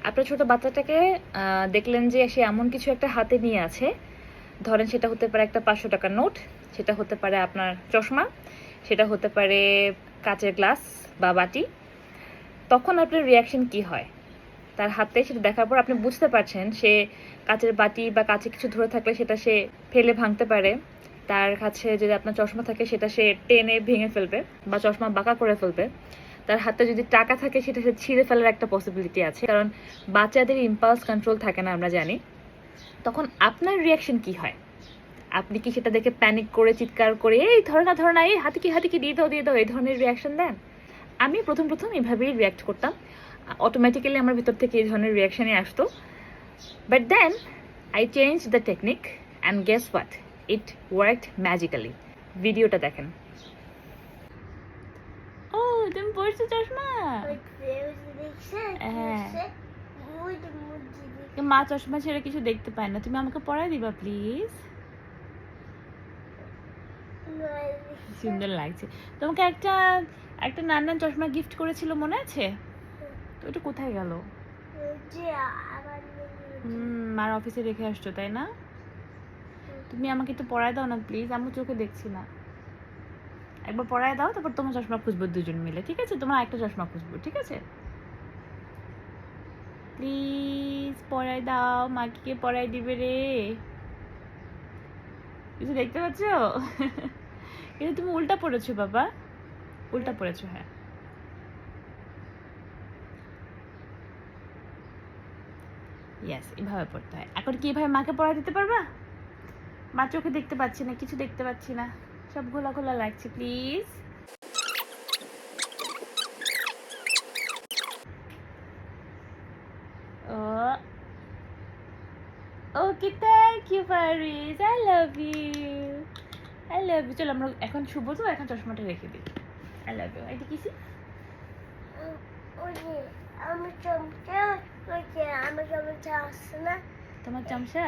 আপনার ছোট বাচ্চাটাকে দেখলেন যে সে এমন কিছু একটা হাতে নিয়ে আছে, ধরেন সেটা হতে পারে একটা 500 টাকার নোট, সেটা হতে পারে আপনার চশমা, সেটা হতে পারে কাচের গ্লাস বা বাটি। তখন আপনার রিয়াকশন কি হয়? তার হাতে সেটা দেখার পর আপনি বুঝতে পারছেন সে কাচের বাটি বা কাছে কিছু ধরে থাকলে সেটা সে ফেলে ভাঙতে পারে। তার কাছে যদি আপনার চশমা থাকে সেটা সে টেনে ভেঙে ফেলবে বা চশমা বাঁকা করে ফেলবে। তার হাতে যদি টাকা থাকে সেটা সে ছিঁড়ে ফেলার একটা পসিবিলিটি আছে, কারণ বাচ্চাদের ইম্পালস কন্ট্রোল থাকে না, আমরা জানি। তখন আপনার রিয়াকশন কি হয়? আপনি কি সেটা দেখে প্যানিক করে চিৎকার করে এই ধরো না, এই হাতে কি দিয়ে দাও এই ধরনের রিয়াকশন দেন? আমি প্রথম এইভাবেই রিয়াক্ট করতাম। অটোমেটিক্যালি আমার ভিতর থেকে এই ধরনের রিয়াকশনই আসতো। But then I change the technique and guess what, it worked magically. ভিডিওটা দেখেন। ও তুমি পড়ছো চশমা? হ্যাঁ, মা চশমা ছেড়ে কিছু দেখতে পায় না, তুমি আমাকে পড়াই দিবা প্লিজ? সুন্দর লাগছে। তোমাকে একটা একটা নানান চশমা গিফট করেছিল, মনে আছে? তো ওটা কোথায় গেল? মার অফিসে রেখে আসছো তাই না? তুমি আমাকে একটু পড়ায় দাও না প্লিজ, আমি চোখে দেখছি না। একবার পড়ায় দাও, তারপর তোমার চশমা খুঁজবো দুজন মিলে, ঠিক আছে? তোমার একটা চশমা খুঁজবো, ঠিক আছে? প্লিজ পড়ায় দাও, মাকে কে পড়ায় দিবে রে? কিছু দেখতে পাচ্ছ? কিন্তু তুমি উল্টা পড়েছো বাবা, উল্টা পড়েছো। হ্যাঁ, ইয়েস, এভাবে পড়তে হয়। এখন কি এভাবে মাকে পড়ায় দিতে পারবা? মা চোখে দেখতে পাচ্ছি না, কিছু দেখতে পাচ্ছি না, সব ঘোলা লাগছে, please. Okay, thank you Faris, I love you. চলো আমরা এখন শুভ, তো এখন চশমাটা রেখে দিই। I love you. এটা কিসি? তোমার চামচা?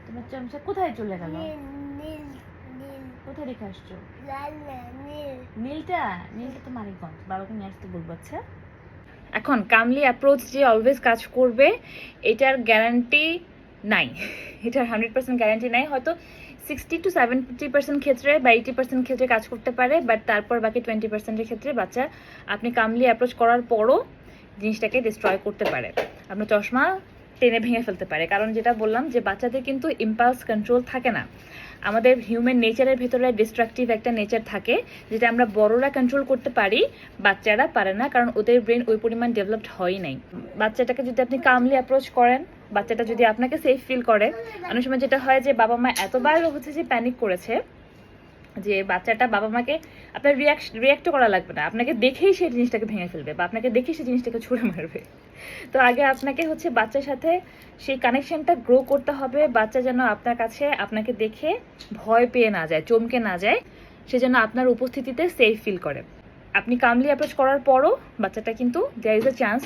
তোমার চামচা কোথায় চলে গেল? কোথায় রেখে আসছো? নীলটা তো মানিকগঞ্জ, বাবাকে নিয়ে আসতে বলবো। আচ্ছা, এখন কামলি অ্যাপ্রোচ যে অলওয়েজ কাজ করবে এটার গ্যারান্টি নাই, এটার 100% গ্যারান্টি নাই। হয়তো 60 to 70% ক্ষেত্রে বা 80% ক্ষেত্রে কাজ করতে পারে, বাট তারপর বাকি 20%-এর ক্ষেত্রে বাচ্চা আপনি কামলি অ্যাপ্রোচ করার পরও জিনিসটাকে ডিস্ট্রয় করতে পারে। আপনার চশমা টেনে ভেঙে ফেলতে পারে, কারণ যেটা বললাম যে বাচ্চাদের কিন্তু ইম্পালস কন্ট্রোল থাকে না। আমাদের হিউম্যান নেচারের ভেতরে ডিস্ট্রাকটিভ একটা নেচার থাকে, যেটা আমরা বড়রা কন্ট্রোল করতে পারি, বাচ্চারা পারে না, কারণ ওদের ব্রেন ওই পরিমাণ ডেভেলপড হয়ই নাই। বাচ্চাটাকে যদি আপনি কামলি অ্যাপ্রোচ করেন, বাচ্চাটা যদি আপনাকে সেফ ফিল করে, অনেক সময় যেটা হয় যে বাবা মা এতবার হচ্ছে যে প্যানিক করেছে যে বাচ্চাটা বাবা মাকে আপনার রিয়াক্টও করা লাগবে না, আপনাকে দেখেই সেই জিনিসটাকে ভেঙে ফেলবে বা আপনাকে দেখেই সেই জিনিসটাকে ছুঁড়ে মারবে। তো আগে আপনাকে হচ্ছে বাচ্চার সাথে সেই কানেকশনটা গ্রো করতে হবে। বাচ্চা যেন আপনার কাছে আপনাকে দেখে ভয় পেয়ে না যায়, চমকে না যায়, সে যেন আপনার উপস্থিতিতে সেফ ফিল করে। আপনি কামলি অ্যাপ্রোচ করার পরও বাচ্চাটা কিন্তু there is a chance,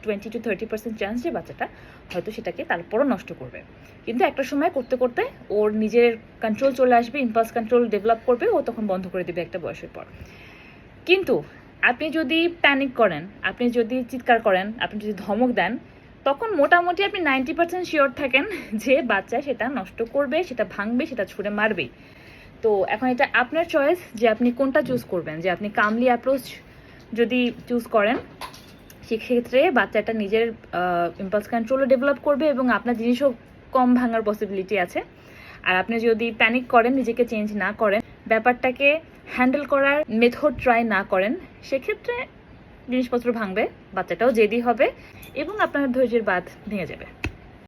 20 to 30% chance যে বাচ্চাটা হয়তো সেটাকে তারপরও নষ্ট করবে। কিন্তু একটা সময় করতে করতে ওর নিজের কন্ট্রোল চলে আসবে, ইম্পালস কন্ট্রোল ডেভেলপ করবে, ও তখন বন্ধ করে দেবে একটা বয়সের পর। কিন্তু আপনি যদি প্যানিক করেন, আপনি যদি চিৎকার করেন, আপনি যদি ধমক দেন, তখন মোটামুটি আপনি 90% শিওর থাকেন যে বাচ্চা সেটা নষ্ট করবে, সেটা ভাঙবে, সেটা ছুঁড়ে মারবেই। তো এখন এটা আপনার চয়েস যে আপনি কোনটা চুজ করবেন। যে আপনি কামলি অ্যাপ্রোচ যদি চুজ করেন, সেক্ষেত্রে বাচ্চাটা নিজের ইম্পালস কন্ট্রোলও ডেভেলপ করবে এবং আপনার জিনিসও কম ভাঙার পসিবিলিটি আছে। আর আপনি যদি প্যানিক করেন, নিজেকে চেঞ্জ না করেন, ব্যাপারটাকে হ্যান্ডেল করার মেথড ট্রাই না করেন, সেক্ষেত্রে জিনিসপত্র ভাঙবে, বাচ্চাটাও জেদি হবে এবং আপনার ধৈর্যের বাঁধ ভেঙে যাবে।